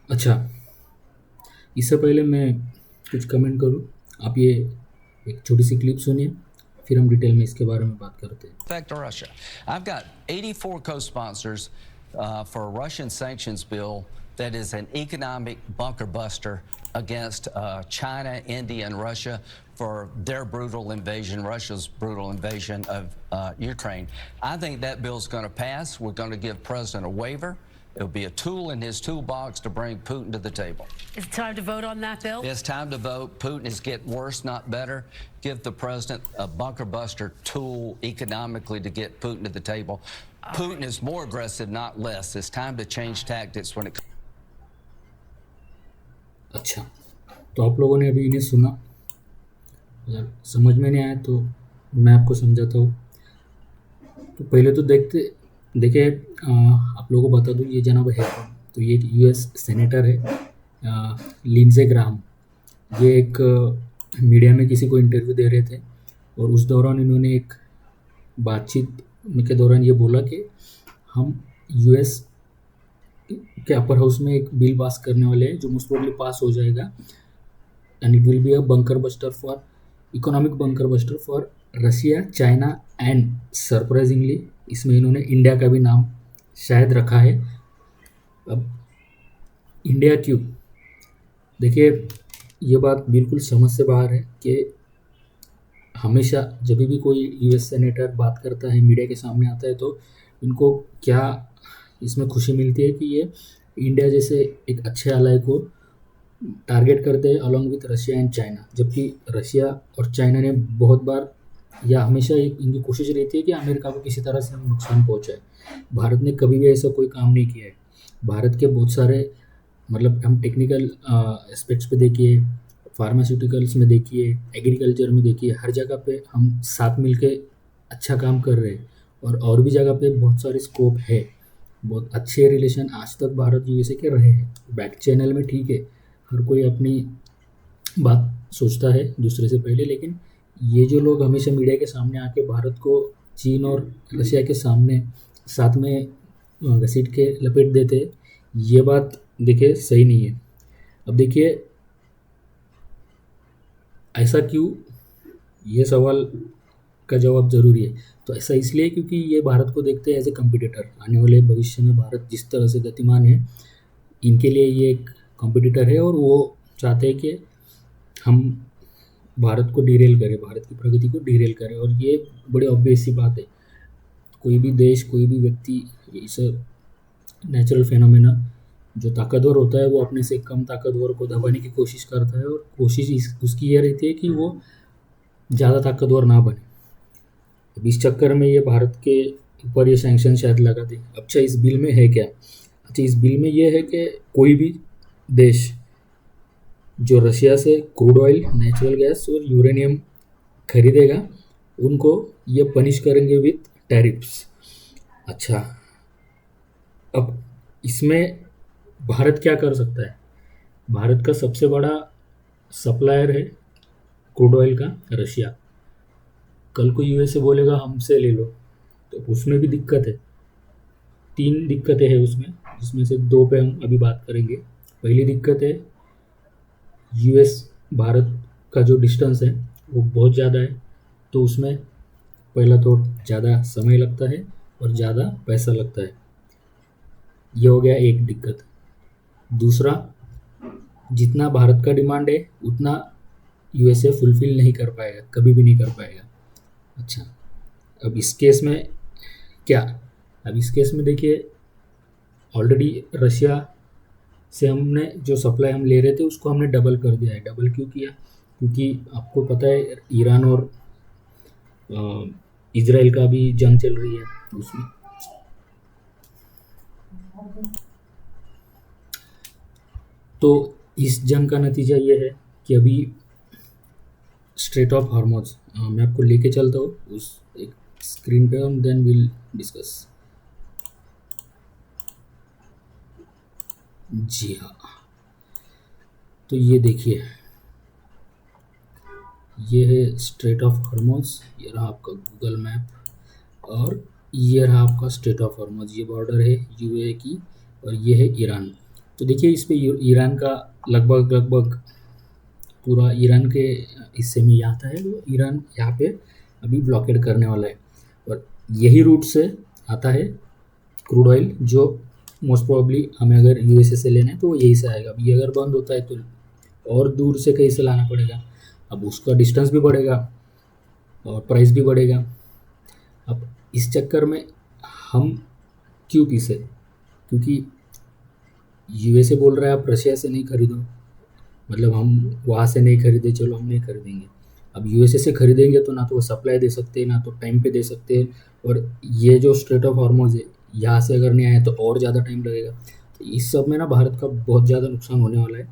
अच्छा, इससे पहले मैं कुछ कमेंट करूँ, आप ये एक छोटी सी क्लिप सुनिए, फिर हम डिटेल में इसके बारे में बात करते हैं। Affect Russia. I've got 84 co-sponsors for a Russian sanctions bill that is an economic bunker buster against China, India, and Russia for their brutal invasion, Russia's brutal invasion of Ukraine. I think that bill's going to pass. We're going to give President a waiver. It'll be a tool in his toolbox to bring Putin to the table. Is it time to vote on that bill? It's time to vote. Putin is getting worse, not better. Give the president a bunker buster tool economically to get Putin to the table. Putin is more aggressive, not less. It's time to change tactics when it comes. अच्छा, तो आप लोगों ने अभी इन्हें सुना। अगर समझ में नहीं आया तो मैं आपको समझाता हूँ। तो पहले तो देखिए, आप लोगों को बता दूँ ये जनाब है कौन। तो ये एक यूएस सेनेटर है, लिंडसे ग्राहम। ये एक मीडिया में किसी को इंटरव्यू दे रहे थे और उस दौरान इन्होंने एक बातचीत के दौरान ये बोला कि हम यूएस के अपर हाउस में एक बिल पास करने वाले हैं जो मोस्ट प्रोबेबली पास हो जाएगा, and it will be a bunker buster for economic bunker buster for Russia, China and surprisingly इसमें इन्होंने इंडिया का भी नाम शायद रखा है। अब इंडिया क्यों? देखिए, ये बात बिल्कुल समझ से बाहर है कि हमेशा जब भी कोई यूएस सेनेटर बात करता है, मीडिया के सामने आता है, तो इनको क्या इसमें खुशी मिलती है कि ये इंडिया जैसे एक अच्छे अलाय को टारगेट करते हैं along with Russia and China. जबकि रशिया और चाइना ने बहुत बार या हमेशा एक इनकी कोशिश रहती है कि अमेरिका को किसी तरह से नुकसान पहुंचाए। भारत ने कभी भी ऐसा कोई काम नहीं किया है। भारत के बहुत सारे, मतलब हम टेक्निकल एस्पेक्ट्स पे देखिए, फार्मास्यूटिकल्स में देखिए, एग्रीकल्चर में देखिए, हर जगह पे हम साथ मिलके अच्छा काम कर रहे हैं। और भी जगह पे बहुत सारे स्कोप है। बहुत अच्छे रिलेशन आज तक भारत यूएसए के रहे हैं। बैक चैनल में ठीक है, हर कोई अपनी बात सोचता है दूसरे से पहले, लेकिन ये जो लोग हमेशा मीडिया के सामने आके भारत को चीन और रशिया के सामने साथ में घसीट के लपेट देते हैं, ये बात देखिए सही नहीं है। अब देखिए, ऐसा क्यों, ये सवाल का जवाब ज़रूरी है। तो ऐसा इसलिए क्योंकि ये भारत को देखते हैं एज ए कम्पिटिटर। आने वाले भविष्य में भारत जिस तरह से गतिमान है, इनके लिए ये एक कॉम्पिटिटर है और वो चाहते हैं कि हम भारत को डिरेल करें, भारत की प्रगति को डिरेल करें। और ये बड़ी ऑब्वियस सी बात है। कोई भी देश, कोई भी व्यक्ति, इस नेचुरल फेनोमेना, जो ताकतवर होता है वो अपने से कम ताकतवर को दबाने की कोशिश करता है, और कोशिश उसकी ये रहती है कि वो ज़्यादा ताकतवर ना बने। अब इस चक्कर में ये भारत के ऊपर ये सैंक्शन शायद लगा दे। अच्छा, इस बिल में है क्या? अच्छा, इस बिल में ये है कि कोई भी देश जो रशिया से क्रूड ऑयल, नेचुरल गैस और यूरेनियम खरीदेगा, उनको ये पनिश करेंगे विथ टैरिफ्स। अच्छा, अब इसमें भारत क्या कर सकता है? भारत का सबसे बड़ा सप्लायर है क्रूड ऑयल का रशिया। कल को यूएसए बोलेगा हमसे ले लो, तो उसमें भी दिक्कत है। 3 दिक्कतें हैं उसमें, जिसमें से 2 पे हम अभी बात करेंगे। पहली दिक्कत है, यूएस भारत का जो डिस्टेंस है वो बहुत ज़्यादा है, तो उसमें पहला तो ज़्यादा समय लगता है और ज़्यादा पैसा लगता है। ये हो गया एक दिक्कत। दूसरा, जितना भारत का डिमांड है उतना यूएसए फुलफिल नहीं कर पाएगा, कभी भी नहीं कर पाएगा। अच्छा, अब इस केस में क्या? अब इस केस में देखिए, ऑलरेडी रशिया से हमने जो सप्लाई हम ले रहे थे उसको हमने डबल कर दिया है। डबल क्यों किया? क्योंकि आपको पता है ईरान और इजराइल का भी जंग चल रही है उसमें। तो इस जंग का नतीजा ये है कि अभी स्ट्रेट ऑफ हार्मोज, मैं आपको लेके चलता हूँ उस एक स्क्रीन पे, और देन विल डिस्कस। जी हाँ, तो ये देखिए, ये है स्ट्रेट ऑफ हार्मोज। ये रहा आपका गूगल मैप, और ये रहा आपका स्ट्रेट ऑफ हार्मोज। ये बॉर्डर है यूएई की और ये है ईरान। तो देखिए इस पे ईरान का लगभग पूरा ईरान के हिस्से में ये आता है, तो ईरान यहाँ पे अभी ब्लॉकेड करने वाला है। और यही रूट से आता है क्रूड ऑयल, जो मोस्ट प्रोबेबली हमें अगर यूएसए से लेना है तो वो यहीं से आएगा। अब ये अगर बंद होता है तो और दूर से कहीं से लाना पड़ेगा, अब उसका डिस्टेंस भी बढ़ेगा और प्राइस भी बढ़ेगा। अब इस चक्कर में हम क्यों पीसे, क्योंकि यूएसए बोल रहा है आप रशिया से नहीं खरीदो, मतलब हम वहाँ से नहीं खरीदे, चलो हम नहीं खरीदेंगे। अब यूएसए से खरीदेंगे तो ना तो वो सप्लाई दे सकते हैं, ना तो टाइम पे दे सकते हैं, और ये जो स्ट्रेट ऑफ हॉर्मोज है यहाँ से अगर नहीं आया तो और ज़्यादा टाइम लगेगा। तो इस सब में ना भारत का बहुत ज़्यादा नुकसान होने वाला है।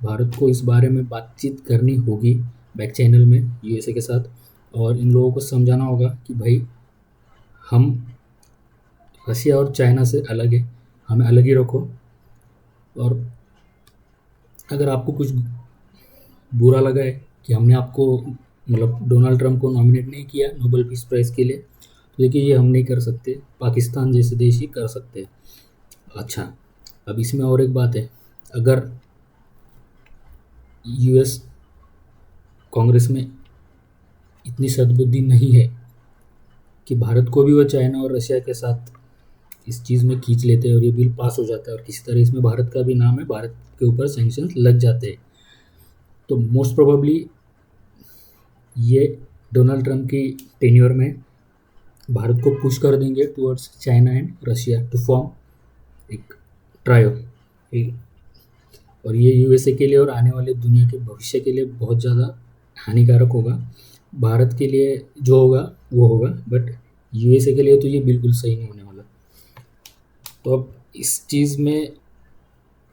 भारत को इस बारे में बातचीत करनी होगी बैक चैनल में यूएसए के साथ, और इन लोगों को समझाना होगा कि भाई हम रशिया और चाइना से अलग है, हमें अलग ही रखो। और अगर आपको कुछ बुरा लगा है कि हमने आपको मतलब डोनाल्ड ट्रंप को नॉमिनेट नहीं किया नोबेल पीस प्राइज़ के लिए, तो देखिए ये हम नहीं कर सकते, पाकिस्तान जैसे देश ही कर सकते हैं। अच्छा, अब इसमें और एक बात है, अगर यूएस कांग्रेस में इतनी सद्बुद्धि नहीं है कि भारत को भी वो चाइना और रशिया के साथ इस चीज़ में खींच लेते हैं और ये बिल पास हो जाता है और किसी तरह इसमें भारत का भी नाम है, भारत के ऊपर सैंक्शंस लग जाते हैं, तो मोस्ट प्रोबेबली ये डोनाल्ड ट्रंप की टेन्योर में भारत को पुश कर देंगे towards China and Russia to form एक ट्रायो। और ये यूएसए के लिए और आने वाले दुनिया के भविष्य के लिए बहुत ज़्यादा हानिकारक होगा। भारत के लिए जो होगा वो होगा, बट यूएसए के लिए तो ये बिल्कुल सही नहीं होने वाला। तो अब इस चीज़ में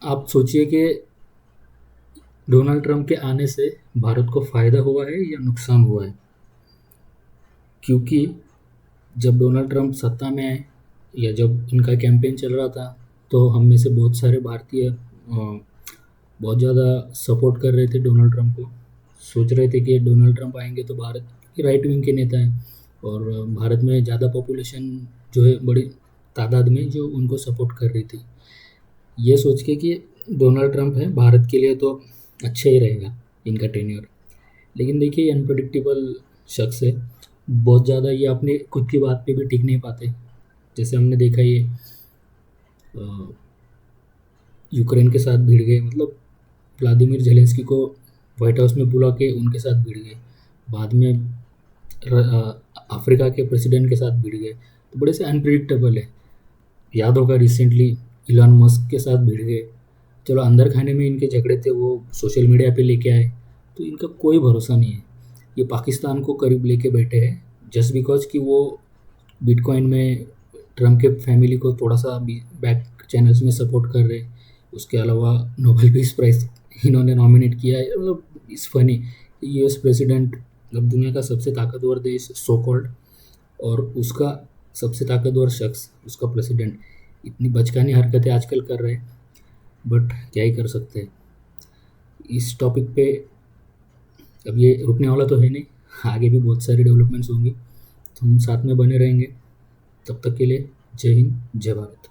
आप सोचिए कि डोनाल्ड ट्रंप के आने से भारत को फ़ायदा हुआ है या नुकसान हुआ है, क्योंकि जब डोनाल्ड ट्रंप सत्ता में आए या जब इनका कैंपेन चल रहा था तो हम में से बहुत सारे भारतीय बहुत ज़्यादा सपोर्ट कर रहे थे डोनाल्ड ट्रंप को, सोच रहे थे कि डोनाल्ड ट्रंप आएंगे तो भारत के राइट विंग के नेता हैं और भारत में ज़्यादा पॉपुलेशन जो है बड़ी तादाद में जो उनको सपोर्ट कर रही थी, ये सोच के कि डोनाल्ड ट्रंप है भारत के लिए तो अच्छा ही रहेगा इनका टेन्योर। लेकिन देखिए ये अनप्रडिक्टेबल शख्स है, बहुत ज़्यादा ये अपने खुद की बात पे भी टिक नहीं पाते। जैसे हमने देखा ये यूक्रेन के साथ भिड़ गए, मतलब व्लादिमीर ज़ेलेंस्की को वाइट हाउस में बुला के उनके साथ भिड़ गए, बाद में अफ्रीका के प्रेसिडेंट के साथ भिड़ गए, तो बड़े से अनप्रिडिक्टेबल है। याद होगा रिसेंटली इलॉन मस्क के साथ भिड़ गए, चलो अंदर खाने में इनके झगड़े थे वो सोशल मीडिया पे लेके आए, तो इनका कोई भरोसा नहीं है। ये पाकिस्तान को करीब लेके बैठे हैं जस्ट बिकॉज कि वो बिटकॉइन में ट्रम्प के फैमिली को थोड़ा सा बैक चैनल्स में सपोर्ट कर रहे। उसके अलावा नोबेल पीस प्राइज़ इन्होंने नॉमिनेट किया है। मतलब इस फनी यूएस प्रेसिडेंट, अब दुनिया का सबसे ताकतवर देश सो कॉल्ड, और उसका सबसे ताकतवर शख्स उसका प्रेसिडेंट इतनी बचकानी हरकतें आजकल कर रहे हैं, बट क्या ही कर सकते हैं। इस टॉपिक पे अब ये रुकने वाला तो है नहीं, आगे भी बहुत सारी डेवलपमेंट्स होंगी, तो हम साथ में बने रहेंगे। तब तक के लिए जय हिंद, जय भारत।